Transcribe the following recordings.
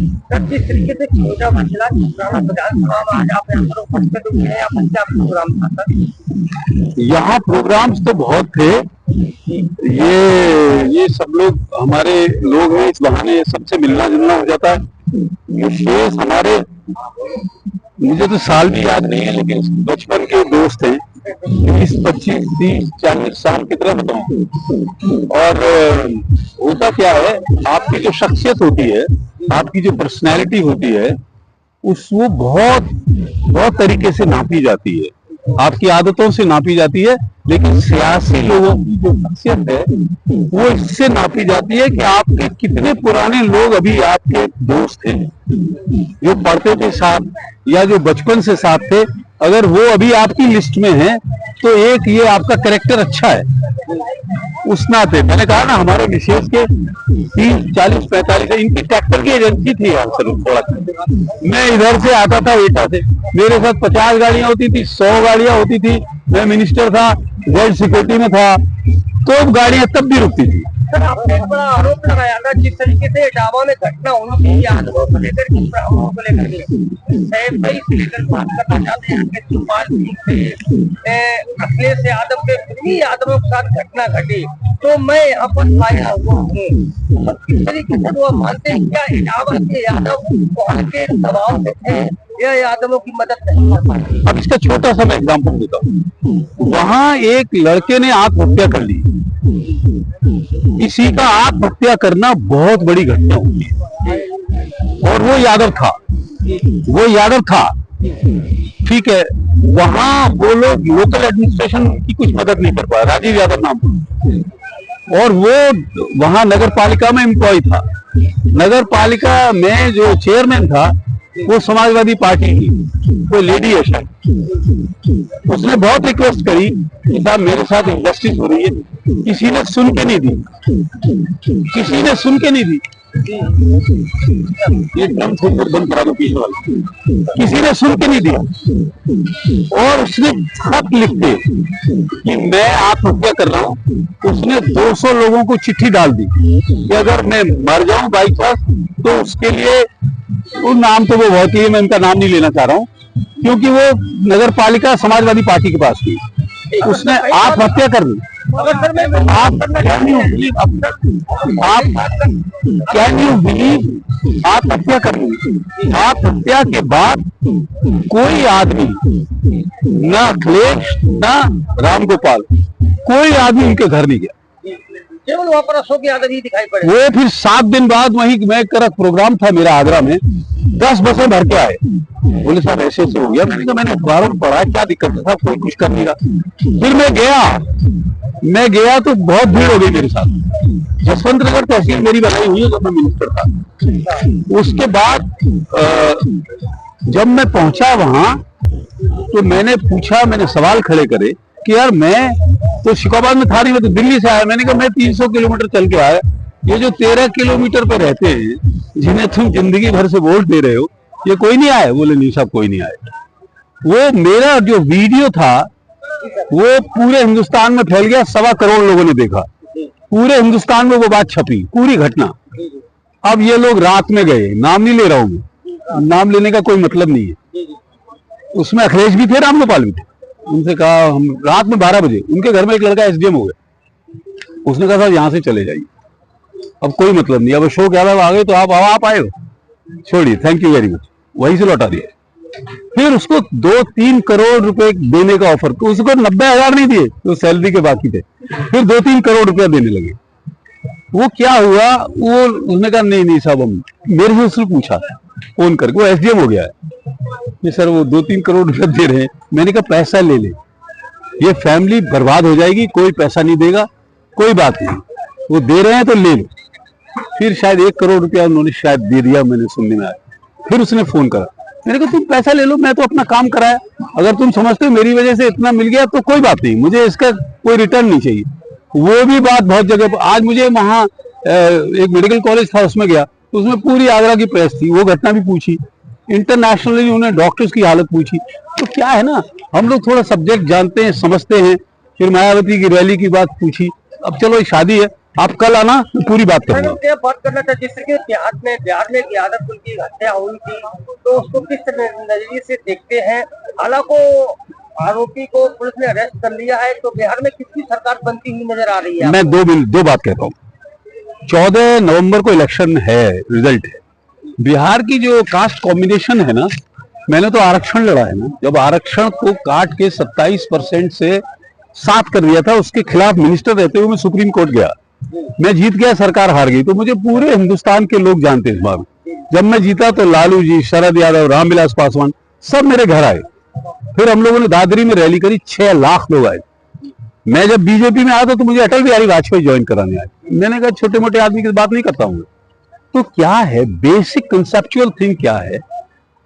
किस तरीके से छोटा मसला विधानसभा में आज आप उपस्थित हुए हैं या पंजाब प्रोग्राम था सर? यहाँ प्रोग्राम्स तो बहुत थे। ये सब लोग हमारे लोग हैं, इस बहाने सबसे मिलना जुलना हो जाता है। विशेष हमारे, मुझे तो साल भी याद नहीं है, लेकिन बचपन के दोस्त हैं, 20, 25, 30, 40 साल की तरह बताऊं। और होता क्या है, आपकी जो शख्सियत होती है, आपकी जो पर्सनैलिटी होती है, वो बहुत तरीके से नापी जाती है, आपकी आदतों से नापी जाती है। लेकिन सियासी लोगों की जो शख्सियत है वो इससे नापी जाती है कि आपके कितने पुराने लोग अभी आपके दोस्त हैं, जो पढ़ते थे साथ या जो बचपन से साथ थे। अगर वो अभी आपकी लिस्ट में है तो एक ये आपका कैरेक्टर अच्छा है उस नाते। मैंने कहा ना, हमारे विशेष के 30, 40, 45 इनकी ट्रैक्टर की एजेंसी थी यार सर। थोड़ा मैं इधर से आता था एटा से, मेरे साथ 50 गाड़ियां होती थी, 100 गाड़ियां होती थी। मैं मिनिस्टर था, जेड सिक्योरिटी में था, तो गाड़ियां तब भी रुकती थी। सर, आपने एक बड़ा आरोप लगाया था जिस तरीके से इटावा में घटना हुई थी यादवों को लेकर बात करना चाहते हैं। अखिलेश यादव के कितनी यादवों के साथ घटना घटी, तो मैं यहाँ पर आया हुआ हूँ। किस तरीके से वो मानते हैं क्या इटावा के यादव वहाँ के दबाव में थे या यादवों की मदद नहीं कर पाए? अब इसका छोटा सा मैं एग्जाम्पल देता हूँ। वहाँ एक लड़के ने आत्महत्या कर ली। किसी का आत्महत्या करना बहुत बड़ी घटना होती है, और वो यादव था। ठीक है, वहां वो लोग लोकल एडमिनिस्ट्रेशन की कुछ मदद नहीं कर पाया, राजीव यादव नाम था, और वो वहां नगर पालिका में एम्प्लॉय था। नगर पालिका में जो चेयरमैन था वो समाजवादी पार्टी की कोई लेडी है शायद। उसने बहुत रिक्वेस्ट करी कि साहब मेरे साथ इंडस्ट्रीज हो रही है, किसी ने सुन के नहीं दी। ये ड्रम बंद करा दो पीछे वाले। किसी ने सुन के नहीं दिया, और उसने खत लिख के कि मैं आत्महत्या कर रहा हूँ। उसने 200 लोगों को चिट्ठी डाल दी कि अगर मैं मर जाऊं बाई चांस तो उसके लिए, वो नाम तो वो बहुत ही, मैं उनका नाम नहीं लेना चाह रहा हूँ क्योंकि वो नगर पालिका समाजवादी पार्टी के पास थी। उसने आत्महत्या कर ली। कैन यू बिलीव आत्महत्या कर ली। आत्महत्या के बाद कोई आदमी, ना अखिलेश ना रामगोपाल, कोई आदमी उनके घर नहीं गया। केवल वहाँ पर अशोक यादव ही दिखाई पड़े। वो फिर 7 दिन बाद वहीं, मैं कर प्रोग्राम था मेरा आगरा में, 10 बसें भर के आए। बोले साहब ऐसे हो गया। मैंने कहा मैंने अखबारों में पढ़ा, क्या दिक्कत है साहब, कोई कुछ कर नहीं रहा। फिर मैं गया तो बहुत भीड़ हो गई मेरे साथ। जसवंत नगर तहसील मेरी बनाई हुई है जब मैं मिनिस्टर था। उसके बाद जब मैं पहुंचा वहां तो मैंने सवाल खड़े करे कि यार मैं तो शिकोबाद में था नहीं, मैं तो दिल्ली से आया। मैंने कहा मैं 300 किलोमीटर चल के आया, ये जो 13 किलोमीटर पे रहते हैं जिन्हें तुम जिंदगी भर से वोट दे रहे हो, ये कोई नहीं आया? बोले नहीं साहब कोई नहीं आया। वो मेरा जो वीडियो था वो पूरे हिंदुस्तान में फैल गया, 1.25 करोड़ लोगों ने देखा। पूरे हिंदुस्तान में वो बात छपी, पूरी घटना। अब ये लोग रात में गए, नाम नहीं ले रहा हूं मैं, नाम लेने का कोई मतलब नहीं है। उसमें अखिलेश भी थे, रामगोपाल भी थे। उनसे कहा, हम रात में 12 बजे उनके घर में एक लड़का एसडीएम हो गया। उसने कहा साहब यहाँ से चले जाइए, अब कोई मतलब नहीं। अब अशोक यादव आ गए तो आप आए हो, छोड़िए, थैंक यू वेरी मच, वहीं से लौटा दिया। फिर उसको 2-3 करोड़ रुपए देने का ऑफर, तो उसको 90,000 नहीं दिए तो सैलरी के बाकी थे, फिर 2-3 करोड़ रुपया देने लगे। वो क्या हुआ, वो उसने कहा नहीं साहब, हम मेरे से उसने पूछा फोन करके, वो एसडीएम हो गया है, ये सर वो 2-3 करोड़ रुपया दे रहे हैं। मैंने कहा पैसा ले ले, ये फैमिली बर्बाद हो जाएगी, कोई पैसा नहीं देगा, कोई बात नहीं, वो दे रहे हैं तो ले लो। फिर शायद 1 करोड़ रुपया उन्होंने शायद दे दिया, मैंने सुनने में आया। फिर उसने फोन करा, मैंने कहा तुम पैसा ले लो, मैं तो अपना काम कराया, अगर तुम समझते हो मेरी वजह से इतना मिल गया तो कोई बात नहीं, मुझे इसका कोई रिटर्न नहीं चाहिए। वो भी बात बहुत जगह। आज मुझे वहाँ एक मेडिकल कॉलेज था, उसमें गया, उसमें पूरी आगरा की प्रेस थी, वो घटना भी पूछी, इंटरनेशनली उन्होंने डॉक्टर्स की हालत पूछी। तो क्या है ना, हम लोग थोड़ा सब्जेक्ट जानते हैं, समझते हैं। फिर मायावती की रैली की बात पूछी। अब चलो शादी है, आप कल आना, पूरी बात मैं करूंगा। क्या बात करना था, जिस तरीके बिहार में यादव कुल की हत्या हुई थी, तो उसको किस नजरिए से देखते हैं? हालांकि आरोपी को पुलिस ने अरेस्ट कर लिया है, तो बिहार में किसकी सरकार बनती हुई नजर आ रही है? मैं दो बात कहता हूँ। 14 नवंबर को इलेक्शन है, रिजल्ट है। बिहार की जो कास्ट कॉम्बिनेशन है ना, मैंने तो आरक्षण लड़ा है ना, जब आरक्षण को काट के 27% से 7 कर दिया था, उसके खिलाफ मिनिस्टर रहते हुए मैं सुप्रीम कोर्ट गया, मैं जीत गया, सरकार हार गई। तो मुझे पूरे हिंदुस्तान के लोग जानते हैं इस बार। जब मैं जीता तो लालू जी, शरद यादव, रामविलास पासवान सब मेरे घर आए। फिर हम लोगों ने दादरी में रैली करी, 6 लाख लोग आए। मैं जब बीजेपी में आया था तो मुझे अटल बिहारी वाजपेयी ज्वाइन कराने आए। मैंने कहा छोटे मोटे आदमी की बात नहीं करता हूँ। तो क्या है बेसिक कंसेप्चुअल थिंग क्या है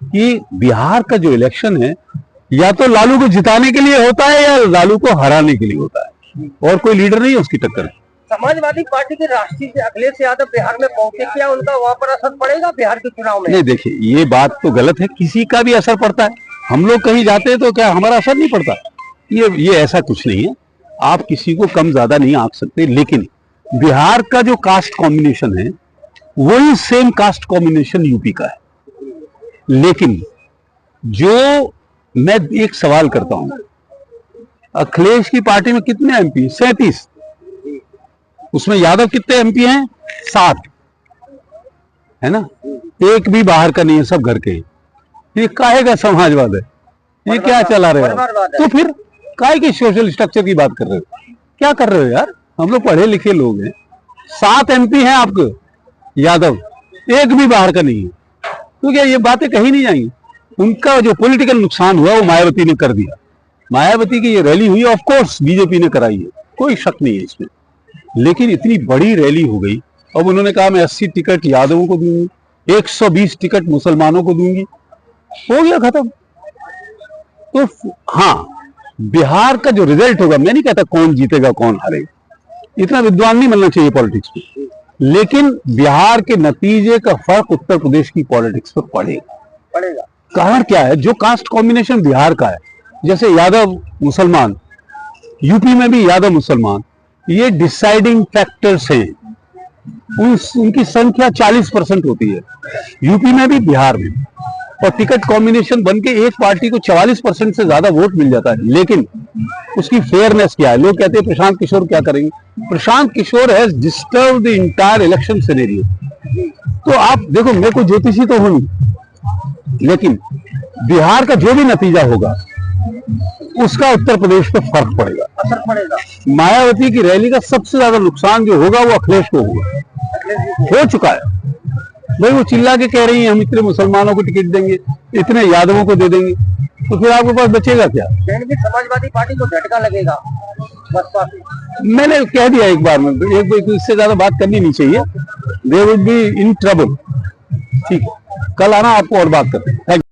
कि बिहार का जो इलेक्शन है या तो लालू को जिताने के लिए होता है या लालू को हराने के लिए होता है, और कोई लीडर नहीं है उसकी टक्कर। समाजवादी पार्टी के राष्ट्रीय अखिलेश यादव बिहार में पहुंचे, क्या उनका वहां पर असर पड़ेगा बिहार के चुनाव में? नहीं, देखिए ये बात तो गलत है, किसी का भी असर पड़ता है। हम लोग कहीं जाते हैं तो क्या हमारा असर नहीं पड़ता? ये ऐसा कुछ नहीं है, आप किसी को कम ज्यादा नहीं आंक सकते। लेकिन बिहार का जो कास्ट कॉम्बिनेशन है वही सेम कास्ट कॉम्बिनेशन यूपी का है। लेकिन जो मैं एक सवाल करता हूं, अखिलेश की पार्टी में कितने एमपी? 37। उसमें यादव कितने एमपी हैं? 7, है ना? एक भी बाहर का नहीं है, सब घर के। ये काहे का समाजवाद है? ये क्या चला रहे हो? तो फिर काहे की सोशल स्ट्रक्चर की बात कर रहे हो? क्या कर रहे हो यार? हम लोग पढ़े लिखे लोग हैं। 7 एमपी हैं आपके यादव, एक भी बाहर का नहीं है। तो क्या ये बातें कहीं नहीं जाएंगी? उनका जो पॉलिटिकल नुकसान हुआ वो मायावती ने कर दिया। मायावती की ये रैली हुई, ऑफ कोर्स बीजेपी ने कराई है, कोई शक नहीं है इसमें। लेकिन इतनी बड़ी रैली हो गई, अब उन्होंने कहा मैं 80 टिकट यादवों को दूंगी, 120 टिकट मुसलमानों को दूंगी, हो गया खत्म। तो हाँ, बिहार का जो रिजल्ट होगा, मैं नहीं कहता कौन जीतेगा कौन हारेगा, इतना विद्वान नहीं बनना चाहिए पॉलिटिक्स में, लेकिन बिहार के नतीजे का फर्क उत्तर प्रदेश की पॉलिटिक्स पर पड़ेगा। कारण क्या है? जो कास्ट कॉम्बिनेशन बिहार का है, जैसे यादव मुसलमान, यूपी में भी यादव मुसलमान, ये डिसाइडिंग फैक्टर्स हैं। उनकी संख्या 40% होती है, यूपी में भी बिहार में। और टिकट कॉम्बिनेशन बन के एक पार्टी को 44% से ज्यादा वोट मिल जाता है। लेकिन उसकी फेयरनेस क्या है? लोग कहते हैं प्रशांत किशोर क्या करेंगे? Prashant Kishor has disturb the entire election scenario. तो आप देखो, मैं कोई ज्योतिषी तो हूं नहीं, लेकिन बिहार का जो भी नतीजा होगा उसका उत्तर प्रदेश पे फर्क पड़ेगा, असर पड़ेगा। मायावती की रैली का सबसे ज्यादा नुकसान जो होगा वो अखिलेश को होगा, हो चुका है। भाई वो चिल्ला के कह रही है हम इतने मुसलमानों को टिकट देंगे, इतने यादवों को दे देंगे, तो फिर आपके पास बचेगा क्या? समाजवादी पार्टी को झटका लगेगा बसपा से। मैंने कह दिया एक बार में, एक इससे ज्यादा बात करनी नहीं चाहिए। They would be in trouble. ठीक है, कल आना, आपको और बात करते हैं। Thank you.